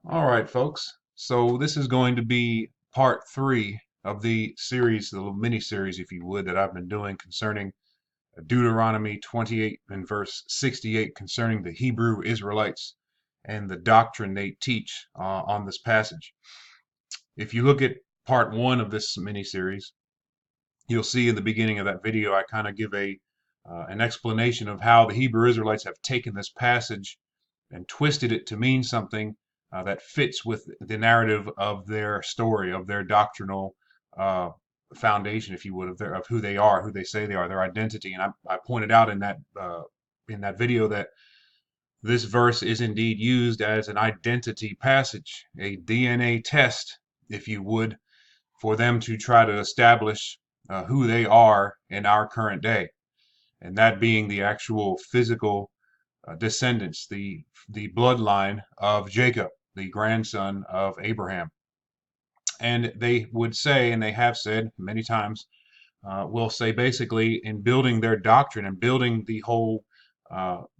All right, folks. So this is going to be part three of the series, the little mini series, if you would, that I've been doing concerning Deuteronomy 28 and verse 68 concerning the Hebrew Israelites and the doctrine they teach on this passage. If you look at part one of this mini series, you'll see in the beginning of that video, I kind of give an explanation of how the Hebrew Israelites have taken this passage and twisted it to mean something that fits with the narrative of their story, of their doctrinal foundation, if you would, of who they are, who they say they are, their identity. And I pointed out in that video that this verse is indeed used as an identity passage, a DNA test, if you would, for them to try to establish who they are in our current day, and that being the actual physical descendants, the bloodline of Jacob, the grandson of Abraham. And they would say, and they have said many times, will say basically in building their doctrine and building the whole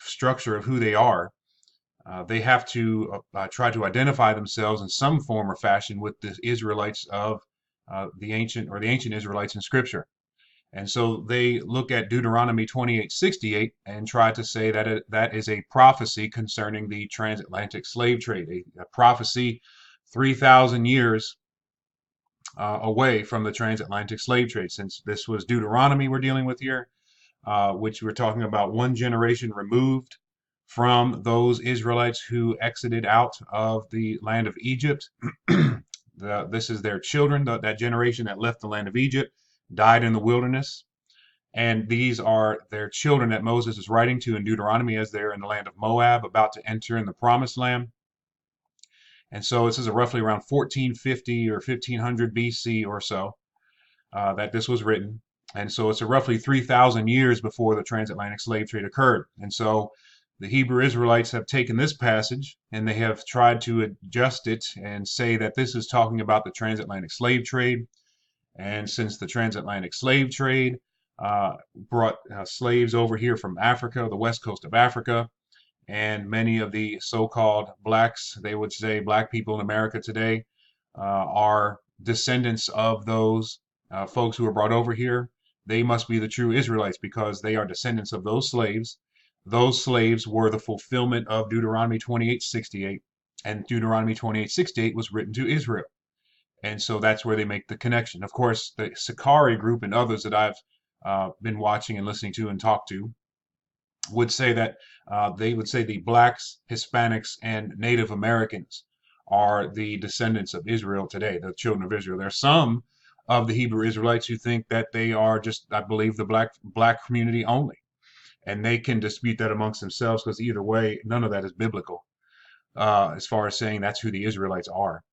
structure of who they are, they have to try to identify themselves in some form or fashion with the Israelites of the ancient Israelites in Scripture. And so they look at Deuteronomy 28:68 and try to say that that is a prophecy concerning the transatlantic slave trade, a prophecy 3,000 years away from the transatlantic slave trade. Since this was Deuteronomy we're dealing with here, which we're talking about one generation removed from those Israelites who exited out of the land of Egypt. This is their children, that generation that left the land of Egypt, died in the wilderness. And these are their children that Moses is writing to in Deuteronomy as they're in the land of Moab, about to enter in the promised land. And so this is roughly around 1450 or 1500 BC or so that this was written. And so it's roughly 3,000 years before the transatlantic slave trade occurred. And so the Hebrew Israelites have taken this passage and they have tried to adjust it and say that this is talking about the transatlantic slave trade. And since the transatlantic slave trade brought slaves over here from Africa, the west coast of Africa, and many of the so-called blacks, they would say black people in America today, are descendants of those folks who were brought over here. They must be the true Israelites because they are descendants of those slaves. Those slaves were the fulfillment of Deuteronomy 28:68, and Deuteronomy 28:68 was written to Israel. And so that's where they make the connection. Of course, the Sakari group and others that I've been watching and listening to and talked to would say that they would say the blacks, Hispanics, and Native Americans are the descendants of Israel today, the children of Israel. There are some of the Hebrew Israelites who think that they are just, I believe, the black community only. And they can dispute that amongst themselves because either way, none of that is biblical as far as saying that's who the Israelites are.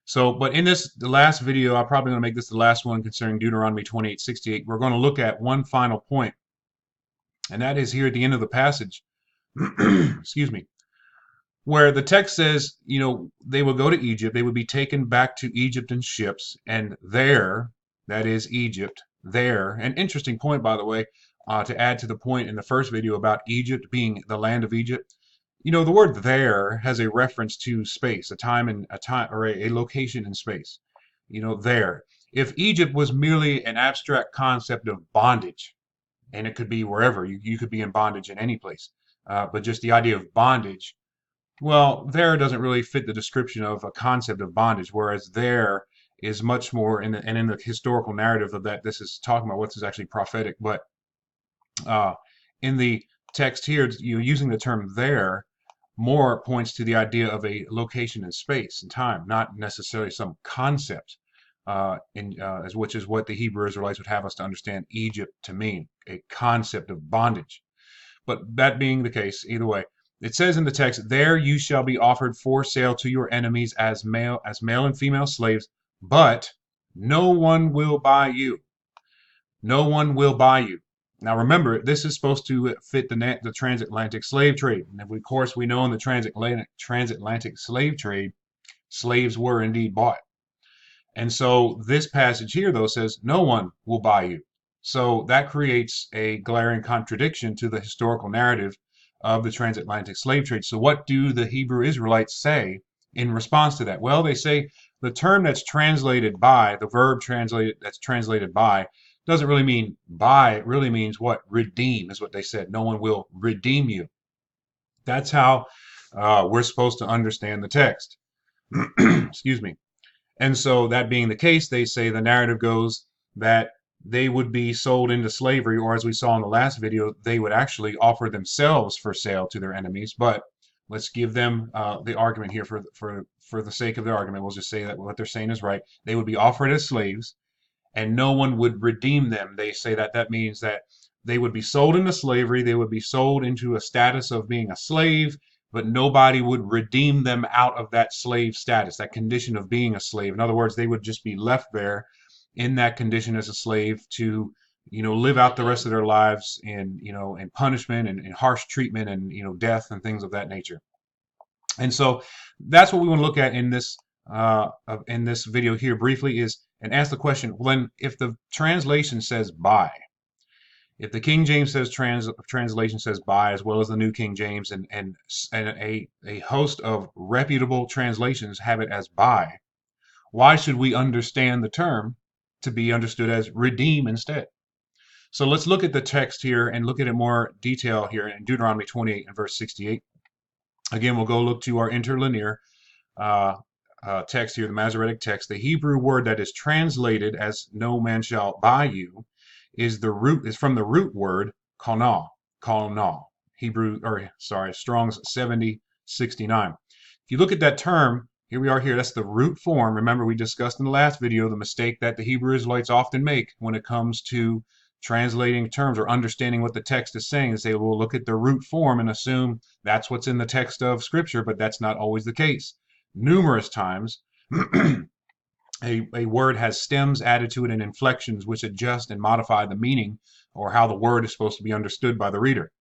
So, but in the last video, I'm probably going to make this the last one concerning Deuteronomy 28:68. We're going to look at one final point, and that is here at the end of the passage, excuse me, where the text says, you know, they will go to Egypt, they would be taken back to Egypt in ships, and there, that is Egypt, there, an interesting point, by the way, to add to the point in the first video about Egypt being the land of Egypt. You know, the word there has a reference to space, a time or a location in space. You know, there. If Egypt was merely an abstract concept of bondage, and it could be wherever, you could be in bondage in any place, but just the idea of bondage, well, there doesn't really fit the description of a concept of bondage, whereas there is much more in the historical narrative of that. This is talking about what's actually prophetic, but in the text here, you using the term there more points to the idea of a location in space and time, not necessarily some concept, which is what the Hebrew Israelites would have us to understand Egypt to mean, a concept of bondage. But that being the case, either way, it says in the text, "There you shall be offered for sale to your enemies as male and female slaves, but no one will buy you. No one will buy you." Now remember, this is supposed to fit the transatlantic slave trade. And of course, we know in the transatlantic slave trade, slaves were indeed bought. And so this passage here, though, says no one will buy you. So that creates a glaring contradiction to the historical narrative of the transatlantic slave trade. So what do the Hebrew Israelites say in response to that? Well, they say the term that's translated by, the verb that's translated by, doesn't really mean buy. It really means what? Redeem is what they said. No one will redeem you. That's how we're supposed to understand the text. Excuse me. And so, that being the case, they say the narrative goes that they would be sold into slavery, or as we saw in the last video, they would actually offer themselves for sale to their enemies. But let's give them the argument here for the sake of the argument. We'll just say that what they're saying is right. They would be offered as slaves, and no one would redeem them. They say that that means that they would be sold into slavery. They would be sold into a status of being a slave, but nobody would redeem them out of that slave status, that condition of being a slave. In other words, they would just be left there in that condition as a slave to, live out the rest of their lives in punishment and harsh treatment and, death and things of that nature. And so that's what we want to look at in this video here briefly, is and ask the question, when if the translation says buy, if the King James says translation says buy, as well as the New King James, and a host of reputable translations have it as buy, why should we understand the term to be understood as redeem instead? So let's look at the text here and look at it more detail here in Deuteronomy 28 and verse 68. Again, we'll go look to our interlinear text here, the Masoretic text. The Hebrew word that is translated as "no man shall buy you" is from the root word qanah. Strong's 7069. If you look at that term, here we are here. That's the root form. Remember, we discussed in the last video the mistake that the Hebrew Israelites often make when it comes to translating terms or understanding what the text is saying. They say, well, look at the root form and assume that's what's in the text of Scripture, but that's not always the case. Numerous times, a word has stems added to it and inflections which adjust and modify the meaning or how the word is supposed to be understood by the reader.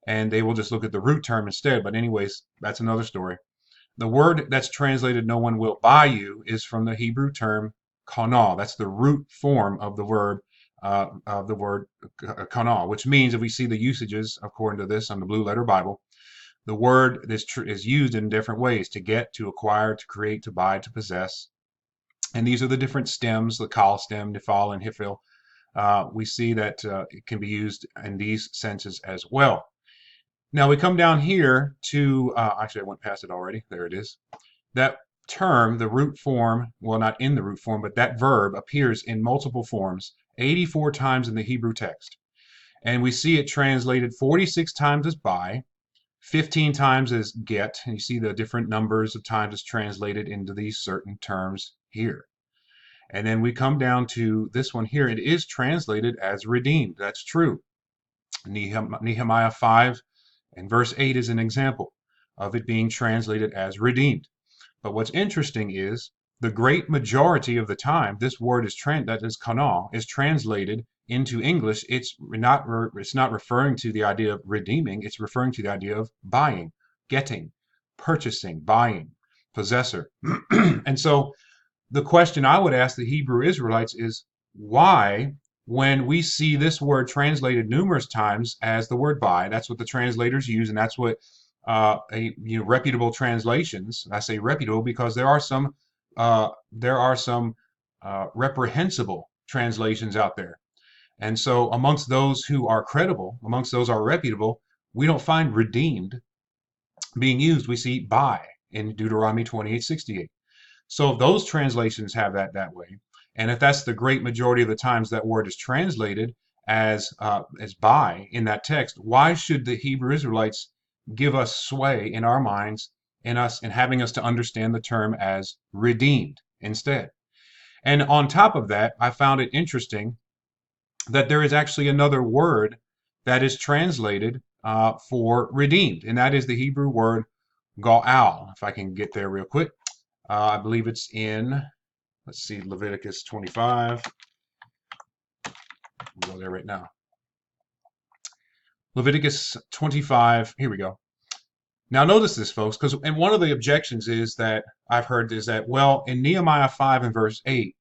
And they will just look at the root term instead. But anyways, that's another story. The word that's translated "no one will buy you" is from the Hebrew term qanah. That's the root form of the word qanah, which means, if we see the usages according to this on the Blue Letter Bible, the word is used in different ways: to get, to acquire, to create, to buy, to possess. And these are the different stems, the kal stem, nifal, and hifil. We see that it can be used in these senses as well. Now we come down here to, actually I went past it already, there it is. That term, the root form, well, not in the root form, but that verb appears in multiple forms 84 times in the Hebrew text. And we see it translated 46 times as buy, 15 times as get, and you see the different numbers of times it's translated into these certain terms here. And then we come down to this one here. It is translated as redeemed. That's true. Nehemiah 5 and verse 8 is an example of it being translated as redeemed. But what's interesting is the great majority of the time this word that is qanah is translated into English. It's not referring to the idea of redeeming. It's referring to the idea of buying, getting, purchasing, buying, possessor. And so the question I would ask the Hebrew Israelites is, why, when we see this word translated numerous times as the word buy, that's what the translators use, and that's what reputable translations, I say reputable because there are some reprehensible translations out there. And so amongst those who are credible, amongst those who are reputable, we don't find redeemed being used. We see buy in Deuteronomy 28:68. So if those translations have that way, and if that's the great majority of the times that word is translated as buy in that text, why should the Hebrew Israelites give us sway in our minds in having us to understand the term as redeemed instead? And on top of that, I found it interesting that there is actually another word that is translated for redeemed, and that is the Hebrew word ga'al. If I can get there real quick. I believe it's in, let's see, Leviticus 25. We'll go there right now. Leviticus 25, here we go. Now notice this, folks, and one of the objections is that I've heard is that, well, in Nehemiah 5 and verse 8,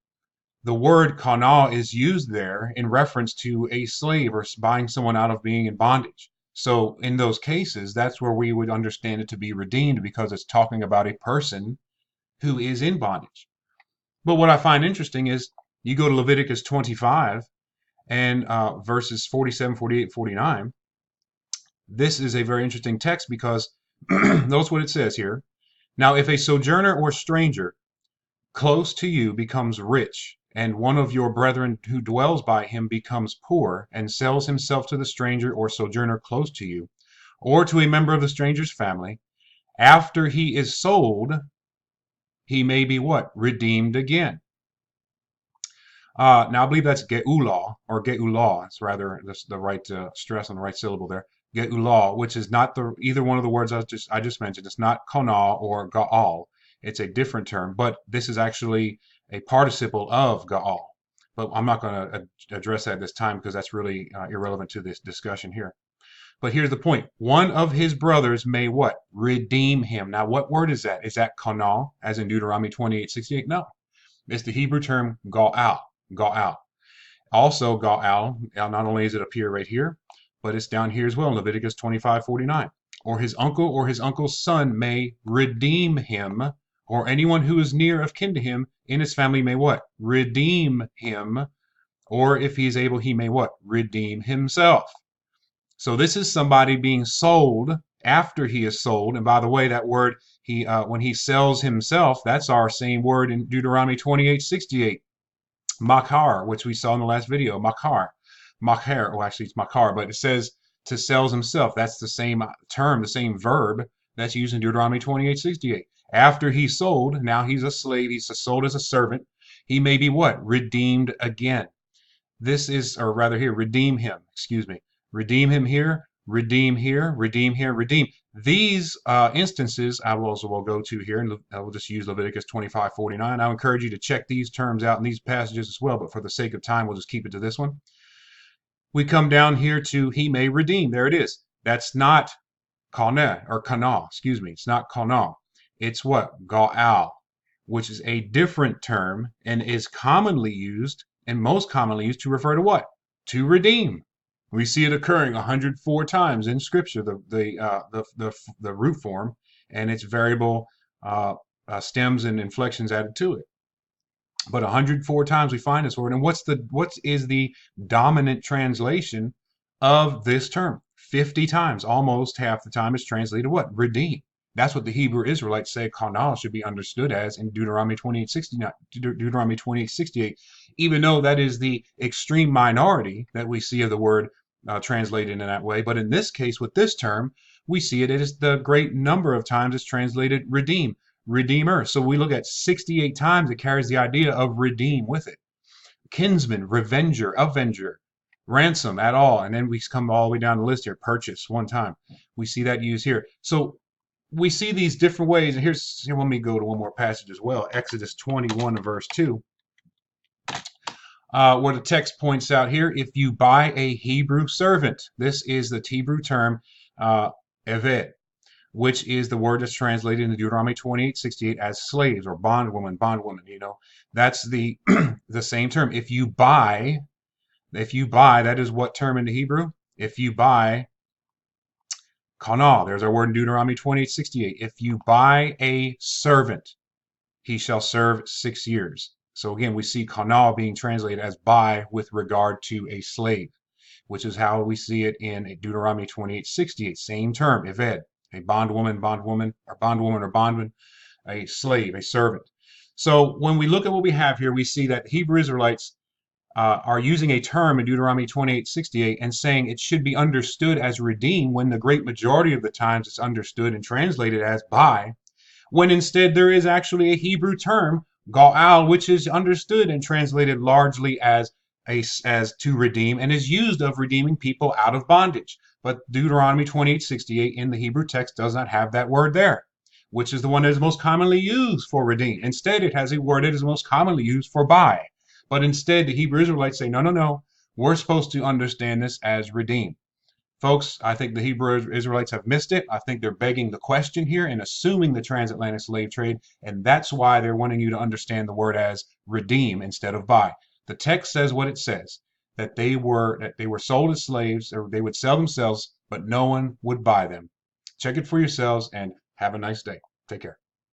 the word qanah is used there in reference to a slave or buying someone out of being in bondage. So in those cases, that's where we would understand it to be redeemed, because it's talking about a person who is in bondage. But what I find interesting is you go to Leviticus 25 and verses 47, 48, 49. This is a very interesting text because notice what it says here. Now, if a sojourner or stranger close to you becomes rich, and one of your brethren who dwells by him becomes poor, and sells himself to the stranger or sojourner close to you, or to a member of the stranger's family, after he is sold, he may be what? Redeemed again. Now, I believe that's ge'ulah, or ge'ulah. It's rather the right stress on the right syllable there. Ge'ulah, which is not either one of the words I just mentioned. It's not qanah or ga'al. It's a different term, but this is actually a participle of ga'al. But I'm not going to address that this time because that's really irrelevant to this discussion here. But here's the point. One of his brothers may what? Redeem him. Now, what word is that? Is that qanah, as in Deuteronomy 28:68? No. It's the Hebrew term ga'al. Ga'al. Also, ga'al, not only does it appear right here, but it's down here as well in Leviticus 25:49. Or his uncle or his uncle's son may redeem him, or anyone who is near of kin to him in his family may what? Redeem him. Or if he is able, he may what? Redeem himself. So this is somebody being sold after he is sold. And by the way, that word, when he sells himself, that's our same word in Deuteronomy 28:68. Makar, which we saw in the last video. Makar. Well, actually, it's makar, but it says to sells himself. That's the same term, the same verb that's used in Deuteronomy 28:68. After he's sold, now he's a slave. He's sold as a servant. He may be what? Redeemed again. This is, or rather here, redeem him. Excuse me. Redeem him here. Redeem here. Redeem here. Redeem. These instances I will go to here, and I will just use Leviticus 25:49. I'll encourage you to check these terms out in these passages as well, but for the sake of time, we'll just keep it to this one. We come down here to he may redeem. There it is. That's not qanah or qanah. Excuse me. It's not qanah. It's what? Ga'al, which is a different term and is commonly used and most commonly used to refer to what? To redeem. We see it occurring 104 times in Scripture, the root form, and its variable stems and inflections added to it. But 104 times we find this word. And what is the dominant translation of this term? 50 times, almost half the time, is translated what? Redeem. That's what the Hebrew Israelites say qanah should be understood as in Deuteronomy 28:68, even though that is the extreme minority that we see of the word translated in that way. But in this case, with this term, we see it as the great number of times it's translated redeem, redeemer. So we look at 68 times it carries the idea of redeem with it. Kinsman, revenger, avenger, ransom at all. And then we come all the way down the list here, purchase one time. We see that used here. So we see these different ways. And here, let me go to one more passage as well. Exodus 21 verse 2. Where the text points out here, if you buy a Hebrew servant, this is the Hebrew term eved, which is the word that's translated in Deuteronomy 28:68 as slaves or bondwoman. You know, that's the the same term. If you buy, that is what term in the Hebrew? If you buy, qanah, there's our word in Deuteronomy 28:68. If you buy a servant, he shall serve 6 years. So again, we see qanah being translated as buy with regard to a slave, which is how we see it in Deuteronomy 28:68. Same term, eved, a bondwoman, or bondman, a slave, a servant. So when we look at what we have here, we see that Hebrew Israelites are using a term in Deuteronomy 28:68 and saying it should be understood as redeem, when the great majority of the times it's understood and translated as buy, when instead there is actually a Hebrew term, ga'al, which is understood and translated largely as to redeem and is used of redeeming people out of bondage. But Deuteronomy 28:68 in the Hebrew text does not have that word there, which is the one that is most commonly used for redeem. Instead, it has a word that is most commonly used for buy. But instead, the Hebrew Israelites say, no, we're supposed to understand this as redeem. Folks, I think the Hebrew Israelites have missed it. I think they're begging the question here and assuming the transatlantic slave trade, and that's why they're wanting you to understand the word as redeem instead of buy. The text says what it says, that they were sold as slaves, or they would sell themselves, but no one would buy them. Check it for yourselves and have a nice day. Take care.